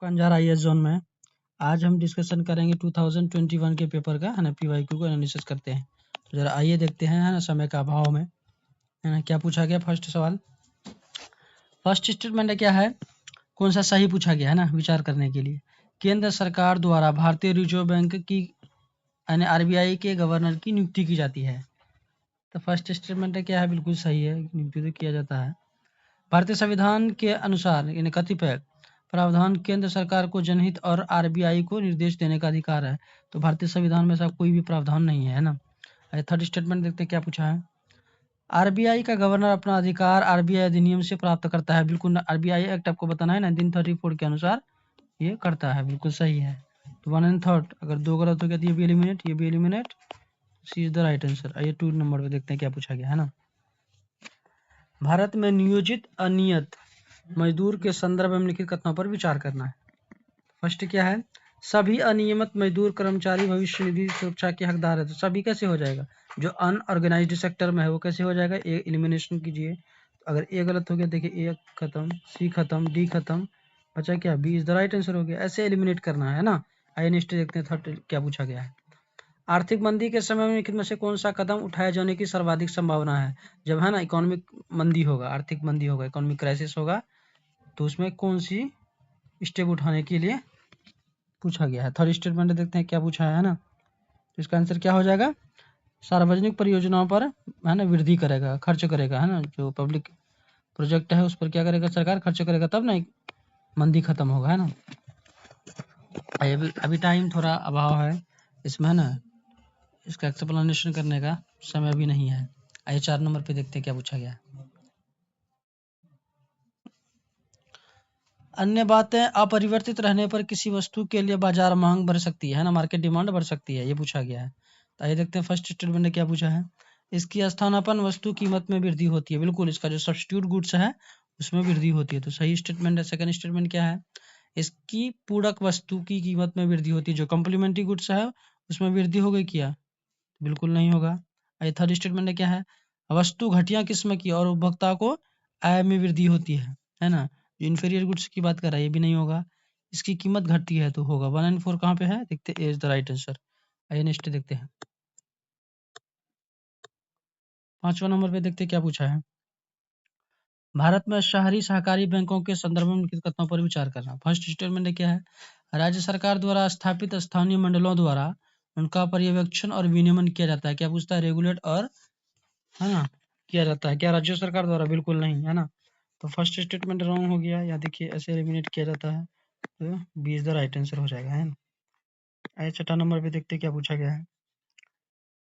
कंजार IAS zone में आज हम डिस्कशन करेंगे 2021 के पेपर का है ना पीवाईक्यू को एनालिसिस करते हैं। तो जरा आइए देखते हैं है ना समय का अभाव में है ना क्या पूछा गया। फर्स्ट सवाल, फर्स्ट स्टेटमेंट क्या है, कौन सा सही पूछा गया है ना विचार करने के लिए। केंद्र सरकार द्वारा भारतीय रिजर्व बैंक की यानी आरबीआई के गवर्नर की नियुक्ति की जाती है। तो फर्स्ट स्टेटमेंट क्या है, बिल्कुल सही है, नियुक्ति तो किया जाता है। भारतीय संविधान के अनुसार यानी कतिपय प्रावधान केंद्र सरकार को जनहित और आरबीआई को निर्देश देने का अधिकार है। तो भारतीय संविधान में ऐसा कोई भी प्रावधान नहीं है ना। थर्ड स्टेटमेंट देखते हैं क्या पूछा है। आरबीआई का गवर्नर अपना अधिकार आरबीआई अधिनियम से प्राप्त करता है। बिल्कुल, आरबीआई एक्ट आपको बताना है 1934 के अनुसार ये करता है, बिल्कुल सही है। तो 1 एंड 3 अगर दो गलत हो गया तो ये भी एलिमिनेट, ये भी eliminate, C is the right answer. आइए 2 नंबर पे देखते हैं क्या पूछा गया है ना। भारत में नियोजित अनियत मजदूर के संदर्भ में निम्नलिखित कथनों पर विचार करना है। फर्स्ट क्या है, सभी अनियमित मजदूर कर्मचारी भविष्य निधि सुरक्षा के हकदार है। तो सभी कैसे हो जाएगा, जो अनऑर्गेनाइज्ड सेक्टर में है वो कैसे हो जाएगा, ए एलिमिनेशन कीजिए। अगर ए गलत हो गया देखिए, ए खत्म, सी खत्म, डी खत्म, बचा क्या, B is the right answer हो गया। ऐसे एलिमिनेट करना है ना। आइए नेक्स्ट देखते हैं थर्ड क्या पूछा गया है। आर्थिक मंदी के समय में निम्नलिखित में से कौन सा कदम उठाए जाने की सर्वाधिक संभावना है। जब है ना इकोनॉमिक मंदी होगा, आर्थिक मंदी होगा, इकोनॉमिक क्राइसिस होगा, तो उसमें कौन सी स्टेप उठाने के लिए पूछा गया है। थर्ड स्टेटमेंट देखते हैं क्या पूछा है ना। तो इसका आंसर क्या हो जाएगा, सार्वजनिक परियोजनाओं पर है ना वृद्धि करेगा, खर्च करेगा है ना। जो पब्लिक प्रोजेक्ट है उस पर क्या करेगा, सरकार खर्च करेगा, तब ना मंदी खत्म होगा है ना। अभी टाइम थोड़ा अभाव है इसमें है ना, इसका एक्सप्लेनेशन करने का समय भी नहीं है। आइए 4 नंबर पे देखते हैं क्या पूछा गया है। अन्य बातें अपरिवर्तित रहने पर किसी वस्तु के लिए बाजार मांग बढ़ सकती है ना, मार्केट डिमांड बढ़ सकती है, ये पूछा गया है। तो आइए देखते हैं फर्स्ट स्टेटमेंट ने क्या पूछा है। इसकी स्थानापन्न वस्तु कीमत में वृद्धि होती है। बिल्कुल, इसका जो सब्स्टिट्यूट गुड्स है उसमें वृद्धि होती है, तो सही स्टेटमेंट है। सेकंड स्टेटमेंट क्या है, इसकी पूरक वस्तु की कीमत में वृद्धि होती है। जो कम्प्लीमेंट्री गुड्स है उसमें वृद्धि हो गई क्या, बिल्कुल नहीं होगा। आइए थर्ड स्टेटमेंट क्या है, वस्तु घटिया किस्म की और उपभोक्ता को आय में वृद्धि होती है ना। जो इन्फीरियर गुड्स की बात कर रहा है ये भी नहीं होगा। इसकी कीमत घटती है तो होगा। 1 एंड 4 कहाँ पे है, देखते हैं, इज द राइट आंसर। आइए नेक्स्ट देखते हैं। 5वां नंबर पे देखते हैं क्या पूछा है। भारत में शहरी सहकारी बैंकों के संदर्भ में निम्नलिखित कथनों पर विचार करना। फर्स्ट स्टेटमेंट क्या है, राज्य सरकार द्वारा स्थापित स्थानीय मंडलों द्वारा उनका पर्यवेक्षण और विनियमन किया जाता है। क्या पूछता है, रेगुलेट और है ना किया जाता है। क्या राज्य सरकार द्वारा, बिल्कुल नहीं है ना। तो फर्स्ट स्टेटमेंट रॉन्ग हो गया, या देखिए ऐसे एलिमिनेट किया जाता है, तो B is the right answer हो जाएगा है ना। आइए 6 नंबर पे देखते हैं क्या पूछा गया है।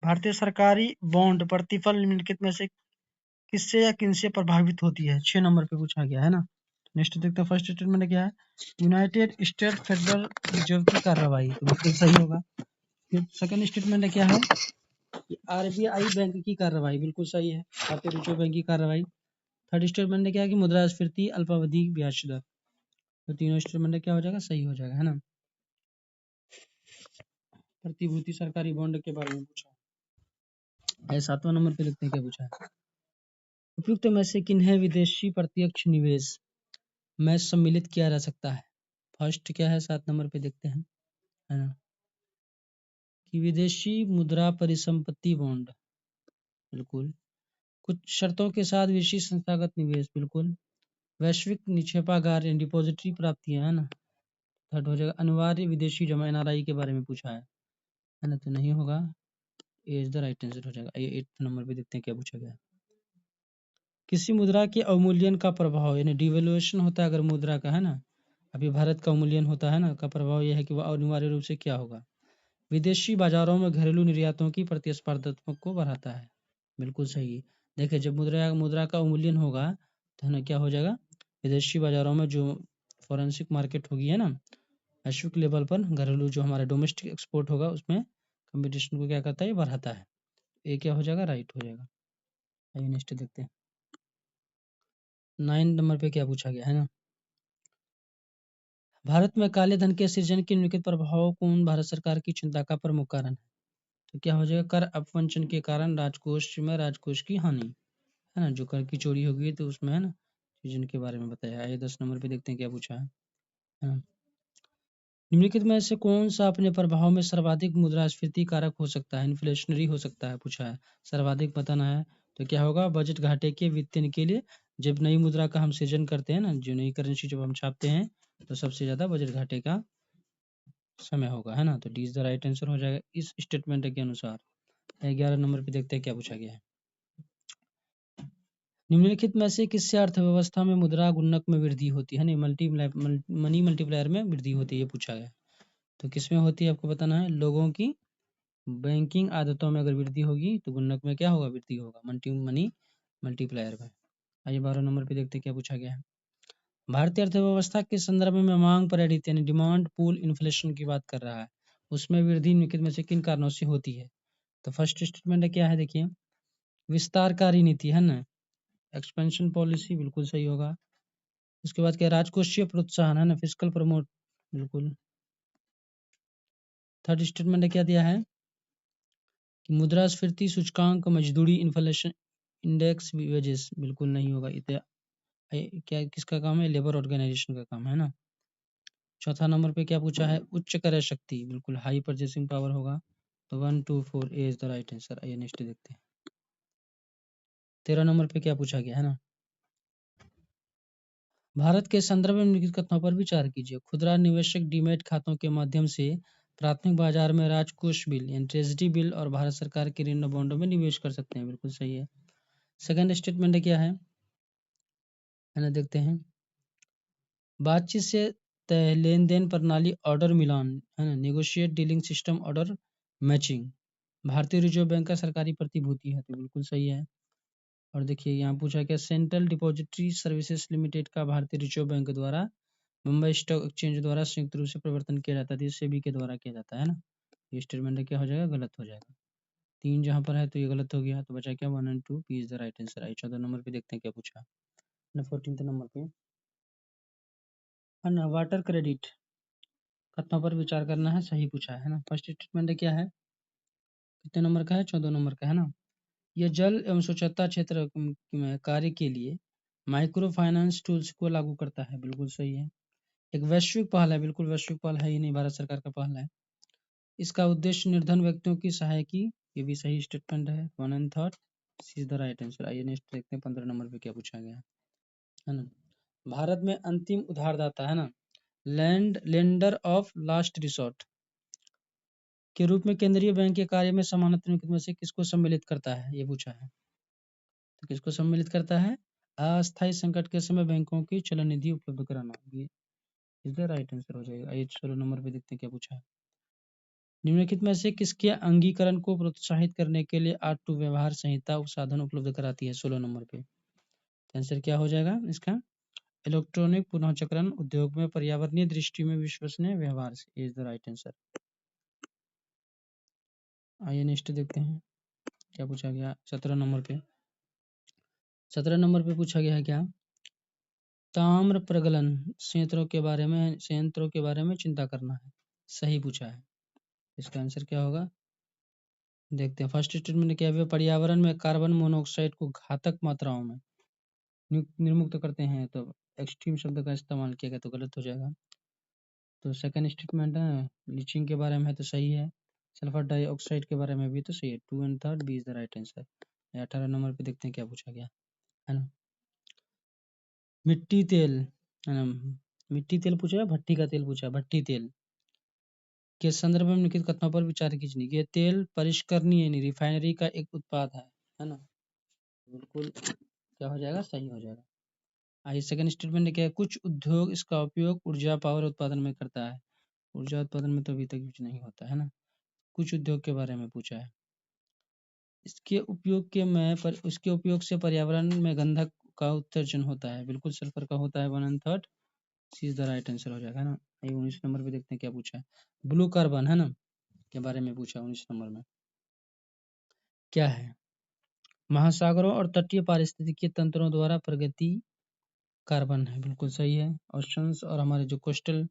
भारतीय सरकारी बॉन्ड प्रतिफल निम्नलिखित में से किससे या किनसे प्रभावित होती है। 6 नंबर पे पूछा गया है ना। नेक्स्ट देखते हैं फर्स्ट स्टेटमेंट क्या है, यूनाइटेड स्टेट फेडरल रिजर्व की कार्रवाई, तो बिल्कुल सही होगा। फिर सेकंड स्टेटमेंट क्या है, आरबीआई बैंक की कार्रवाई, बिल्कुल सही है, भारतीय रिजर्व बैंक की कार्रवाई। थर्ड स्टेटमेंट क्या है कि मुद्रास्फीति अल्पावधि ब्याज दर, तो तीनों स्टेटमेंट क्या हो जाएगा, सही हो जाएगा है ना। प्रतिभूति सरकारी बॉन्ड के बारे में पूछा है। 7वां नंबर पे देखते हैं क्या पूछा है। उपयुक्त में से किन्हें विदेशी प्रत्यक्ष निवेश में सम्मिलित किया जा सकता है। फर्स्ट क्या है, 7 नंबर पे देखते हैं है ना, कि विदेशी मुद्रा परिसंपत्ति बॉन्ड, बिल्कुल। कुछ शर्तों के साथ विदेशी संस्थागत निवेश, बिल्कुल। वैश्विक निक्षेपागार डिपॉजिटरी प्राप्तियां है ना। थर्ड हो जाएगा अनिवार्य विदेशी जमा, एनआरआई के बारे में पूछा है ना, तो नहीं होगा, ए इज द राइट आंसर हो जाएगा। ये 8 नंबर पे देखते हैं क्या पूछा गया। किसी मुद्रा के अवमूल्यन का प्रभाव, यानी डिवेल्युएशन होता है अगर मुद्रा का है ना, अभी भारत का अवमूल्यन होता है ना, का प्रभाव यह है कि वह अनिवार्य रूप से क्या होगा, विदेशी बाजारों में घरेलू निर्यातों की प्रतिस्पर्धात्मक को बढ़ाता है, बिल्कुल सही। देखिए जब मुद्रा का अवमूल्यन होगा तो है ना क्या हो जाएगा, विदेशी बाजारों में जो फॉरेंसिक मार्केट होगी है ना, वैश्विक लेवल पर घरेलू जो हमारा डोमेस्टिक एक्सपोर्ट होगा उसमें कंपटीशन को क्या करता है, ये बढ़ाता है। ये क्या हो जाएगा, राइट हो जाएगा। आइए नेक्स्ट देखते हैं। 9 नंबर पे क्या पूछा गया है ना, भारत में काले धन के सृजन के निम्नलिखित प्रभाव कौन भारत सरकार की चिंता का प्रमुख कारण है। तो क्या हो जाएगा, कर अपवंचन के कारण राजकोष में राजकोष की हानि है ना, जो कर की चोरी होगी तो उसमें है ना सृजन के बारे में बताया है। 10 नंबर पे देखते हैं क्या पूछा है ना, निम्नलिखित में से कौन सा अपने प्रभाव में सर्वाधिक मुद्रास्फीति कारक हो सकता है, इन्फ्लेशनरी हो सकता है, पूछा है। सर्वाधिक बताना है तो क्या होगा, बजट घाटे के वित्तीय के लिए जब नई मुद्रा का हम सृजन करते हैं ना, जो नई करेंसी जब हम छापते हैं तो सबसे ज्यादा बजट घाटे का समय होगा, है ना। तो D is the right answer हो जाएगा इस स्टेटमेंट के अनुसार। 11 नंबर पे देखते हैं क्या पूछा गया है। निम्नलिखित में से किससे अर्थव्यवस्था में मुद्रा गुणक में वृद्धि होती है, मनी मल्टीप्लायर में वृद्धि होती है, ये पूछा गया। तो किसमें होती है आपको बताना है, लोगों की बैंकिंग आदतों में अगर वृद्धि होगी तो गुणक में क्या होगा, वृद्धि होगा, मनी मल्टीप्लायर में। आइए 12 नंबर पे देखते हैं क्या पूछा गया है। भारतीय अर्थव्यवस्था के संदर्भ में मांग प्रेरित यानी डिमांड पूल इन्फ्लेशन की बात कर रहा है, उसमें वृद्धि निम्नलिखित में से किन कारणों से होती है। तो फर्स्ट स्टेटमेंट क्या है, देखिए, विस्तारकारी नीति, है ना, एक्सपेंशन पॉलिसी, बिल्कुल सही होगा। उसके बाद क्या, राजकोषीय प्रोत्साहन, है ना, फिस्कल प्रमोट, बिल्कुल। थर्ड स्टेटमेंट क्या दिया है कि मुद्रास्फीति सूचकांक मजदूरी इन्फ्लेशन इंडेक्स वेजेस, बिल्कुल नहीं होगा। क्या किसका काम है, लेबर ऑर्गेनाइजेशन का काम है ना। चौथा नंबर पे क्या पूछा है, उच्च क्रय शक्ति, बिल्कुल हाई परचेसिंग पावर होगा। तो 1 2 4 ए इज द राइट आंसर। आइए नेक्स्ट देखते हैं। 13 नंबर पे क्या पूछा गया है ना, भारत के संदर्भ में निम्नलिखित कथनों पर विचार कीजिए। खुदरा निवेशक डीमैट खातों के माध्यम से प्राथमिक बाजार में राजकोष बिल यानी ट्रेजरी बिल और भारत सरकार के ऋण बॉन्डों में निवेश कर सकते हैं, बिल्कुल सही है। सेकंड स्टेटमेंट क्या है ना, देखते हैं। बातचीत से तय लेन देन प्रणाली ऑर्डर मिलान, है ना, negotiate dealing system order matching भारतीय रिजर्व बैंक का सरकारी प्रतिभूति है, तो बिल्कुल सही है। और देखिए यहाँ पूछा क्या, सेंट्रल डिपॉजिटरी सर्विसेज लिमिटेड का भारतीय रिजर्व बैंक द्वारा मुंबई स्टॉक एक्सचेंज द्वारा संयुक्त रूप से प्रवर्तन किया जाता है, सेबी के द्वारा किया जाता है ना। ये स्टेटमेंट क्या हो जाएगा, गलत हो जाएगा। 3 जहाँ पर है तो ये गलत हो गया, तो बचा क्या, 1 और 2, P is the right answer. I 14 number पे देखते हैं क्या पूछा ना, 14 नंबर पे, है ना, वाटर क्रेडिट खतों पर विचार करना है, सही पूछा है ना। फर्स्ट स्टेटमेंट क्या है, कितने नंबर का है, 14 नंबर का, है ना। यह जल एवं स्वच्छता क्षेत्र में कार्य के लिए माइक्रो फाइनेंस टूल्स को लागू करता है, बिल्कुल सही है। एक वैश्विक पहल है, बिल्कुल वैश्विक पहल है, ये नहीं भारत सरकार का पहल है। इसका उद्देश्य निर्धन व्यक्तियों की सहायता, ये भी सही स्टेटमेंट है। 1 and 3 is the right answer. आइए नेक्स्ट देखते हैं 15 नंबर पे क्या पूछा गया है ना। भारत में अंतिम उधारदाता, है ना, land lender of last resort के रूप में केंद्रीय बैंक के कार्य में समानता निम्नलिखित में से किसको सम्मिलित करता है, ये पूछा है। तो किसको सम्मिलित करता है, अस्थायी संकट के समय बैंकों की चलन निधि उपलब्ध कराना, ये इज द राइट आंसर हो जाएगा। आइए 16 नंबर पे देखते हैं क्या पूछा है। निम्नलिखित में से किसके अंगीकरण को प्रोत्साहित करने के लिए R2 व्यवहार संहिता साधन उपलब्ध कराती है, 16 नंबर पे। आंसर क्या हो जाएगा इसका, इलेक्ट्रॉनिक पुनःचक्रण उद्योग में पर्यावरणीय दृष्टि में विश्वसनीय व्यवहार से, इज द राइट आंसर। आइए नेक्स्ट देखते हैं क्या पूछा गया 17 नंबर पे। 17 नंबर पे पूछा गया है क्या, ताम्र प्रगलन संयंत्रों के बारे में चिंता करना है, सही पूछा है। इसका आंसर क्या होगा, देखते हैं। फर्स्ट स्टेटमेंट क्या है, पर्यावरण में कार्बन मोनोऑक्साइड को घातक मात्राओं में निर्मुक्त करते हैं, तो एक्सट्रीम शब्द का इस्तेमाल किया गया, तो गलत हो जाएगा। तो सेकंड स्टेटमेंट है लीचिंग के बारे में है, तो सही है। सल्फर डाइऑक्साइड के बारे में भी तो सही है। 2 and 3 B is the right answer. 18 number पे देखते हैं क्या पूछा गया है ना, मिट्टी तेल, है ना, मिट्टी तेल पूछा है, भट्टी का तेल पूछा है, भट्टी तेल के संदर्भ में निम्नलिखित कथनों पर विचार कीजिए। ये तेल परिष्करणीय यानी रिफाइनरी का एक उत्पाद है ना, बिल्कुल क्या हो जाएगा, सही हो जाएगा। आइए सेकंड स्टेटमेंट क्या है, कुछ उद्योग इसका उपयोग ऊर्जा पावर उत्पादन में करता है, ऊर्जा उत्पादन में तो अभी तक यूज नहीं होता है ना। कुछ उद्योग के बारे में पूछा है, उसके उपयोग से पर्यावरण में गंधक का उत्सर्जन होता है, बिल्कुल सल्फर का होता है। 1 and 3 C is the right answer हो जाएगा ना। 19 नंबर पे देखते हैं क्या पूछा है, ब्लू कार्बन, है ना, के बारे में पूछा। 19 नंबर में क्या है, महासागरों और तटीय पारिस्थितिकी तंत्रों द्वारा प्रगति कार्बन है, बिल्कुल सही है। ओशंस और हमारे जो कोस्टल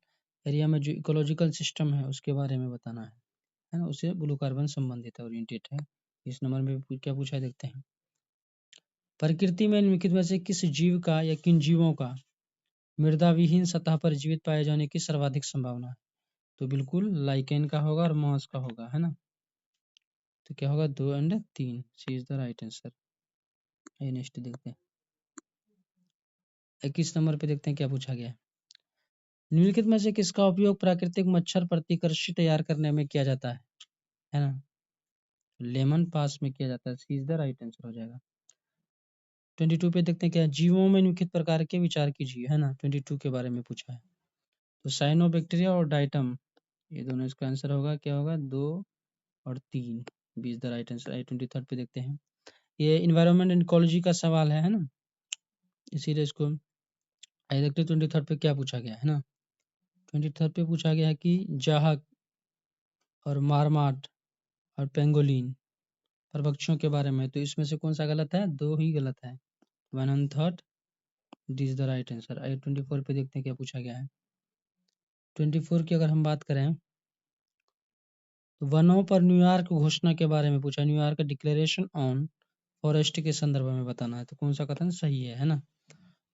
एरिया में जो इकोलॉजिकल सिस्टम है उसके बारे में बताना है ना, उसे ब्लू कार्बन संबंधित है, ओरिएंटेड है। इस नंबर में क्या पूछा है देखते हैं। प्रकृति में निम्नलिखित में से किस जीव का या किन जीवों का मृदा विहीन सतह पर जीवित पाए जाने की सर्वाधिक संभावना है, तो बिल्कुल लाइकेन का होगा और मॉस का होगा, है ना। तो क्या होगा 2 and 3, C is the right answer. आइए नेक्स्ट देखते हैं। 21 नंबर पे देखते हैं क्या पूछा गया है। निम्नलिखित में से किसका उपयोग प्राकृतिक मच्छर प्रतिकर्षी तैयार करने में किया जाता है ना। लेमन पास में किया जाता है, सी इज द राइट आंसर हो जाएगा। 22 पे देखते हैं क्या है। जीवों में निम्नलिखित प्रकार के विचार कीजिए, है ना। 22 के बारे में पूछा है। तो साइनोबैक्टीरिया और डाइटम, ये दोनों इसका आंसर होगा। क्या होगा 2 और 3, B is the right answer. I 23 पे देखते हैं। ये इन्वायरमेंट एंड इकोलॉजी का सवाल है ना, इसीलिए इसको। आई देखते 23 पे क्या पूछा गया है ना। 23 पे पूछा गया है कि जाहक और मारमाट और पेंगोलिन परभक्षियों के बारे में। तो इसमें से कौन सा गलत है, 2 ही गलत है। 1 and 3, this is the right answer. I 24 पे देखते हैं क्या पूछा गया है। 24 की अगर हम बात करें तो वनों पर न्यूयॉर्क घोषणा के बारे में पूछा। न्यूयॉर्क डिक्लेरेशन ऑन फॉरेस्ट के संदर्भ में बताना है। तो कौन सा कथन सही है ना।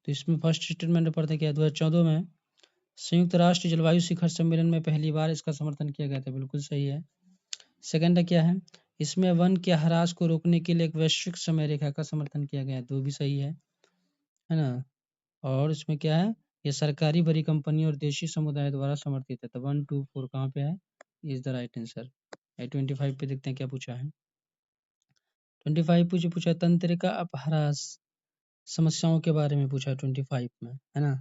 तो इसमें फर्स्ट स्टेटमेंट पढ़ते क्या 2014 में संयुक्त राष्ट्र जलवायु शिखर सम्मेलन में पहली बार इसका समर्थन किया गया था, बिल्कुल सही है। सेकंड क्या है, इसमें वन के ह्रास को रोकने के लिए एक वैश्विक समय रेखा का समर्थन किया गया है, तो भी सही है ना। और इसमें क्या है, ये सरकारी बड़ी कंपनी और देशी समुदाय द्वारा समर्थित है। तो 1 2 4 कहाँ पे है, इज द राइट आंसर। 25 पे देखते हैं क्या पूछा है। 25 पूछा तंत्रिका अपह्रास समस्याओं के बारे में पूछा है 25 में, है ना।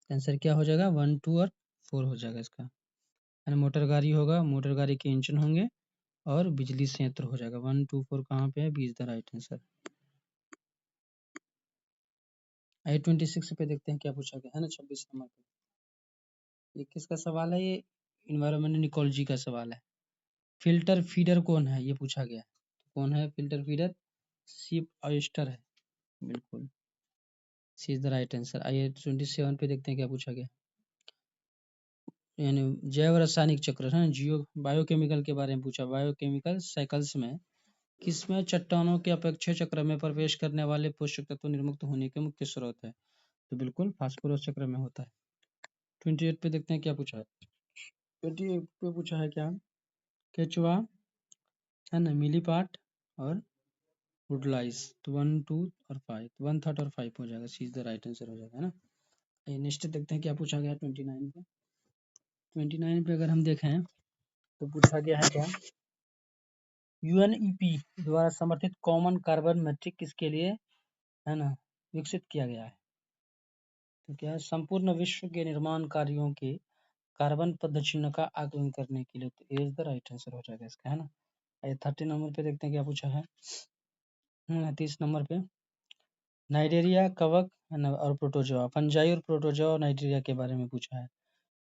आंसर क्या हो जाएगा 1 2 और 4 हो जाएगा इसका, है ना। मोटर गाड़ी होगा, मोटर गाड़ी के इंजन होंगे और बिजली संयंत्र हो जाएगा। 1 2 4 कहाँ पे है, B is the right answer. 26 पे देखते हैं क्या पूछा गया है ना। 26 नंबर पे ये किसका सवाल है, ये इन्वायरमेंट एंड इकोलॉजी का सवाल है। फिल्टर फीडर कौन है, ये पूछा गया है। कौन है फिल्टर फीडर, शिप ऑयस्टर है, बिल्कुल सी इज द राइट आंसर। आइए 27 पे देखते हैं क्या पूछा गया। यानी जैव रासायनिक चक्र है, जियो बायोकेमिकल के बारे में पूछा। बायोकेमिकल साइकिल्स में किसमें चट्टानों के अपेक्षय चक्र में प्रवेश करने वाले पोषक तत्व निर्मुक्त होने के मुख्य स्रोत है। तो बिल्कुल फास्फोरस चक्र में होता है। 28 पे देखते हैं क्या पूछा है। 28 पे पूछा है क्या, केचुआ, है ना, मिलीपाट और वुडलाइस। तो 1 2 और 5, 1 3 और 5 हो जाएगा, सी इज द राइट आंसर हो जाएगा, है ना। नेक्स्ट देखते हैं क्या पूछा गया 29 पे। 29 पे अगर हम देखें तो पूछा गया है क्या, यूएनईपी द्वारा समर्थित कॉमन कार्बन मैट्रिक किसके लिए, है ना, विकसित किया गया है। तो क्या है, संपूर्ण विश्व के निर्माण कार्यों के कार्बन पदचिह्न का आकलन करने के लिए। तो इज द राइट आंसर हो जाएगा इसका, है ना। 30 नंबर पे देखते हैं क्या पूछा है। 30 नंबर पे नाइजीरिया कवक, है ना, और प्रोटोजोआ, फंजाई और प्रोटोजोआ नाइजीरिया के बारे में पूछा है।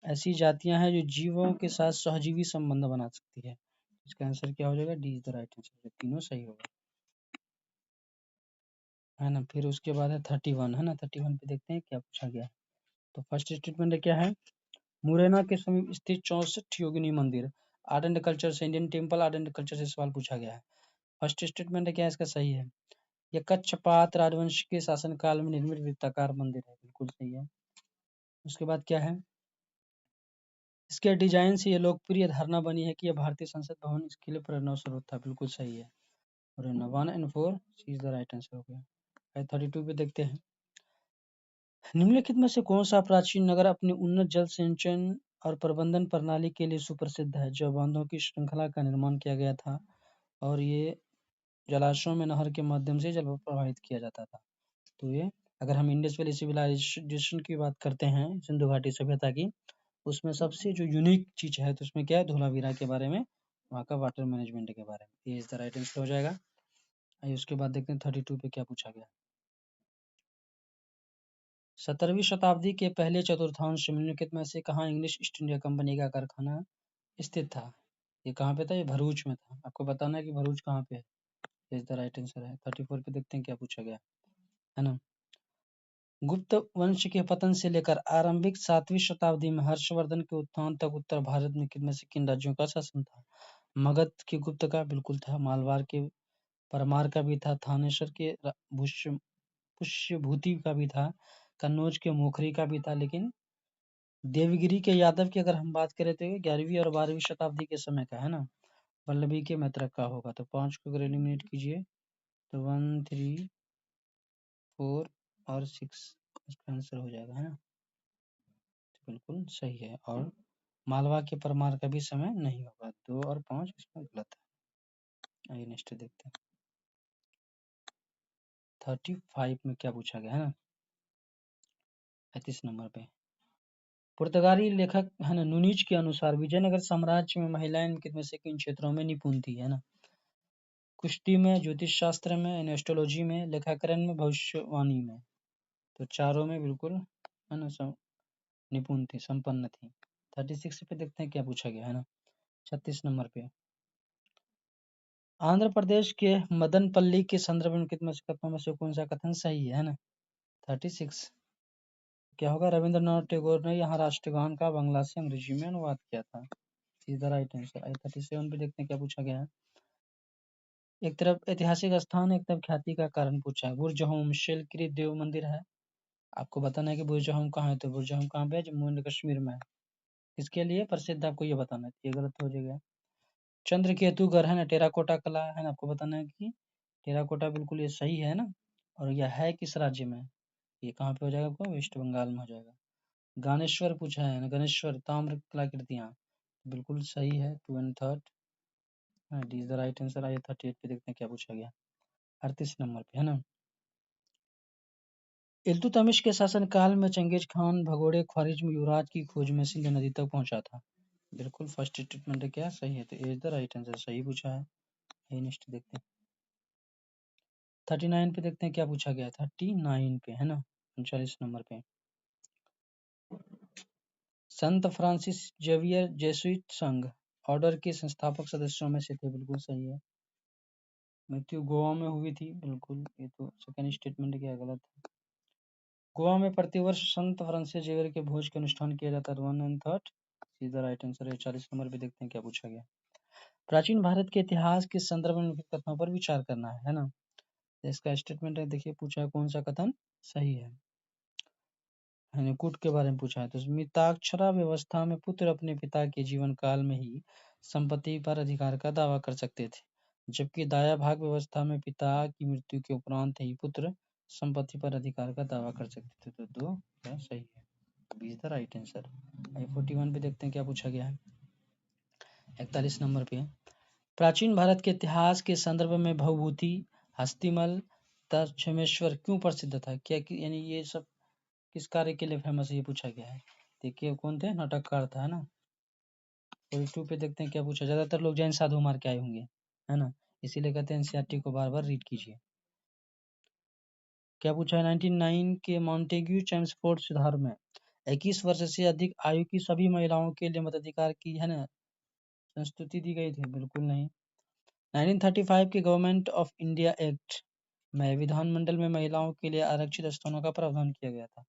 ऐसी जातियां हैं जो जीवों के साथ सहजीवी संबंध बना सकती है। इसका आंसर क्या हो जाएगा, D is the right answer, तीनों सही होगा, है ना। फिर उसके बाद है 31, है ना। 31 पे देखते हैं क्या पूछा गया है। तो फर्स्ट स्टेटमेंट क्या है, मुरैना के समीप स्थित 64 योगिनी मंदिर आर्ट एंड कल्चर से, Indian temple art and culture से सवाल पूछा गया है। फर्स्ट स्टेटमेंट क्या है, इसका सही है। यह कच्छपात राजवंश के शासनकाल में निर्मित वृत्ताकार मंदिर है, बिल्कुल सही है। उसके बाद क्या है, इसके डिजाइन से यह लोकप्रिय धारणा बनी है कि यह भारतीय संसद भवन इसके लिए प्रेरणा स्रोत था, बिल्कुल सही है। और 1 and 4 is the right answer हो गया। 32 पे देखते हैं, निम्नलिखित में से कौन सा प्राचीन नगर अपनी उन्नत जल संचयन और प्रबंधन प्रणाली के लिए सुप्रसिद्ध है। जो बांधों की श्रृंखला का निर्माण किया गया था और ये जलाशयों में नहर के माध्यम से जल प्रवाहित किया जाता था। तो ये, अगर हम इंडस वैली सिविलाइजेशन की बात करते हैं, सिंधु घाटी सभ्यता की, उसमें सबसे जो यूनिक चीज है तो उसमें क्या है, धोलावीरा के बारे में, वहाँ का वाटर मैनेजमेंट के बारे में। ये इज द राइट आंसर हो जाएगा। आइए उसके बाद देखते हैं 32 पे क्या पूछा गया। 17वीं शताब्दी के पहले चतुर्थांश में निम्नलिखित में से कहाँ इंग्लिश ईस्ट इंडिया कंपनी का कारखाना स्थित था। ये कहाँ पे था, ये भरूच में था। आपको बताना है कि भरूच कहाँ पे है, इज द राइट आंसर है। 34 पे देखते हैं क्या पूछा गया, है ना। गुप्त वंश के पतन से लेकर आरंभिक 7वीं शताब्दी में हर्षवर्धन के उत्थान तक उत्तर भारत में किनमें से किन राज्यों का शासन था। मगध के गुप्त का बिल्कुल था, मालवार के परमार का भी था, थानेश्वर के पुष्यभूति का भी था, कन्नौज के मोखरी का भी था, लेकिन देवगिरी के यादव की अगर हम बात करें तो 11वीं और 12वीं शताब्दी के समय का है ना। वल्लभी के मैत्रक का होगा। तो 5 को अगर एलिमिनेट कीजिए तो 1, 3, 4 और 6 इसका आंसर हो जाएगा, है ना। तो बिल्कुल सही है। और मालवा के परमार का भी समय नहीं होगा। 2 और 5 इसमें गलत है। आइए नेक्स्ट देखते हैं। 35 में क्या पूछा गया है ना, 35 नंबर पे। पुर्तगाली लेखक है ना नुनीज के अनुसार विजयनगर साम्राज्य में महिलाएं किनमें से किन क्षेत्रों में निपुण थी, है ना। कुश्ती में, ज्योतिष शास्त्र में, एस्ट्रोलॉजी में, लेखाकरण में, भविष्यवाणी में। तो चारों में बिल्कुल है ना निपुण थी, संपन्न थी। 36 पे देखते हैं क्या पूछा गया है ना, 36 नंबर पे। आंध्र प्रदेश के मदनपल्ली के संदर्भ में कितने कथनों में से कौन सा कथन सही है ना। 36 क्या होगा, रविंद्रनाथ टैगोर ने यहाँ राष्ट्रगान का बांग्ला से अंग्रेजी में अनुवाद किया था। Is the right answer. 37 पे देखते हैं क्या पूछा गया है। एक तरफ ऐतिहासिक स्थान, एक तरफ ख्याति का कारण पूछा है। बुर्ज शेलकृत देव मंदिर है। आपको बताना है कि बुर्ज कहाँ है। तो बुर्ज कहाँ पे है, जम्मू एंड कश्मीर में है। इसके लिए प्रसिद्ध आपको ये बताना है, ये गलत हो जाएगा। चंद्र केतु गढ़ है ना, टेराकोटा कला है ना। आपको बताना है कि टेराकोटा बिल्कुल ये सही है ना। और यह है किस राज्य में, ये कहाँ पे हो जाएगा आपको, वेस्ट बंगाल में हो जाएगा। गानेश्वर पूछा है ना, गणेश्वर ताम्र कलाकृतियां, बिल्कुल सही है। 2 and 3 D is the right answer. आइए 38 पे देखते हैं क्या पूछा गया। 38 नंबर पे है ना। इल्तुतमिश के शासनकाल में चंगेज खान भगोड़े ख्वारिज्म युवराज की खोज में सिंध नदी तक पहुंचा था। बिल्कुल फर्स्ट स्टेटमेंट है क्या, सही है। तो ए इज द राइट आंसर, सही पूछा है। नेक्स्ट देखते हैं। 39 पे देखते हैं क्या पूछा गया। 39 पे है ना, 39 नंबर पे। संत फ्रांसिस जेवियर जेसुइट संघ ऑर्डर के संस्थापक सदस्यों में से थे। बिल्कुल सही है। मृत्यु गोवा में हुई थी। बिल्कुल, ये तो सेकंड स्टेटमेंट क्या गलत है। गोवा में प्रतिवर्ष संत फ्रांसिस जेवियर के भोज के अनुष्ठान किया जाता है। 1 एंड 3 सीधा राइट आंसर है। 40 नंबर पे देखते हैं क्या पूछा गया। प्राचीन भारत के इतिहास के संदर्भ में निम्नलिखित कथनों पर विचार करना है ना। इसका स्टेटमेंट है, देखिए पूछा है कौन सा कथन सही है। कूट के बारे में पूछा है। तो मिताक्षरा व्यवस्था में पुत्र अपने पिता के जीवन काल में ही संपत्ति पर अधिकार का दावा कर सकते थे, जबकि दाया भाग व्यवस्था में पिता की मृत्यु के उपरांत ही पुत्र संपत्ति पर अधिकार का दावा कर सकते थे। तो 2 क्या सही है, B is the right answer. 41 पे देखते हैं क्या पूछा गया है। 41 नंबर पे, प्राचीन भारत के इतिहास के संदर्भ में भवभूति, हस्तिमल, दक्षमेश्वर क्यों प्रसिद्ध था। क्या यानी ये सब किस कार्य के लिए फेमस है, ये पूछा गया है। देखिए कौन थे, नाटककार था, है ना। 42 पे देखते हैं क्या पूछा। ज्यादातर लोग जैन साधु मार के आए होंगे, है ना, इसीलिए कहते हैं एनसीईआरटी को बार बार रीड कीजिए। क्या पूछा है। 99 के मॉन्टेग्यू चैम्सफोर्ड सुधार में 21 वर्ष से अधिक आयु की सभी महिलाओं के लिए मताधिकार की है ना संस्तुति दी गई थी। बिल्कुल नहीं। 1935 के गवर्नमेंट ऑफ इंडिया एक्ट में विधानमंडल में महिलाओं के लिए आरक्षित स्थानों का प्रावधान किया गया था।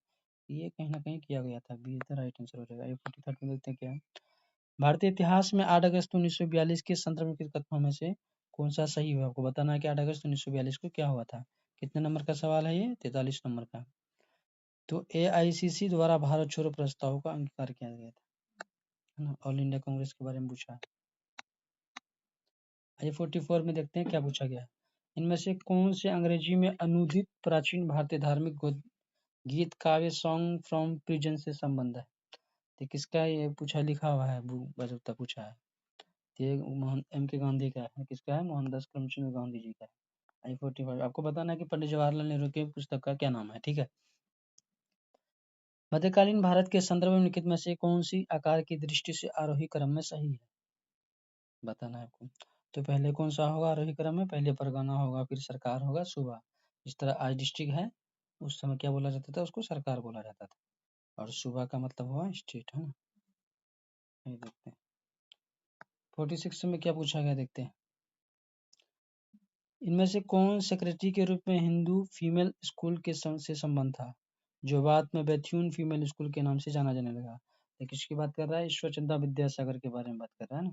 ये कहीं ना कहीं किया गया था। B is the right answer हो जाएगा। 43 में देखते हैं क्या है। भारतीय इतिहास में 8 अगस्त 1942 के संदर्भ में किस कथनों में से कौन सा सही हुआ। आपको बताना है कि 8 अगस्त 1942 को क्या हुआ था। कितने नंबर का सवाल है ये, 43 नंबर का। तो एआईसीसी द्वारा भारत छोड़ो प्रस्ताव का अंगीकार किया गया था, है ना। ऑल इंडिया कांग्रेस के बारे में पूछा है। आइए 44 में देखते हैं क्या पूछा गया है। इनमें से कौन से अंग्रेजी में अनुदित प्राचीन भारतीय धार्मिक गीत काव्य सॉन्ग फ्रॉम प्रिजन से संबंध है। तो किसका ये पूछा, लिखा हुआ है, बजता पूछा है। ये मोहन एम के गांधी का है। किसका है, मोहनदास करमचंद गांधी जी का है। I45 आपको बताना है कि पंडित जवाहरलाल नेहरू की पुस्तक का क्या नाम है, ठीक है। मध्यकालीन भारत के संदर्भ में निम्नलिखित में से कौन सी आकार की दृष्टि से आरोही क्रम में सही है, बताना है आपको। तो पहले कौन सा होगा आरोही क्रम में, पहले परगना होगा, फिर सरकार होगा, सूबा। इस तरह आज डिस्ट्रिक्ट है, उस समय क्या बोला जाता था, उसको सरकार बोला जाता था। और सूबा का मतलब हुआ स्टेट, है ना। ये देखते हैं 46 में क्या पूछा गया, देखते हैं। इनमें से कौन सेक्रेटरी के रूप में हिंदू फीमेल स्कूल के से संबंध था, जो बाद में बेथ्यून फीमेल स्कूल के नाम से जाना जाने लगा। ये किसकी बात कर रहा है, ईश्वर चंद्र विद्यासागर के बारे में बात कर रहा है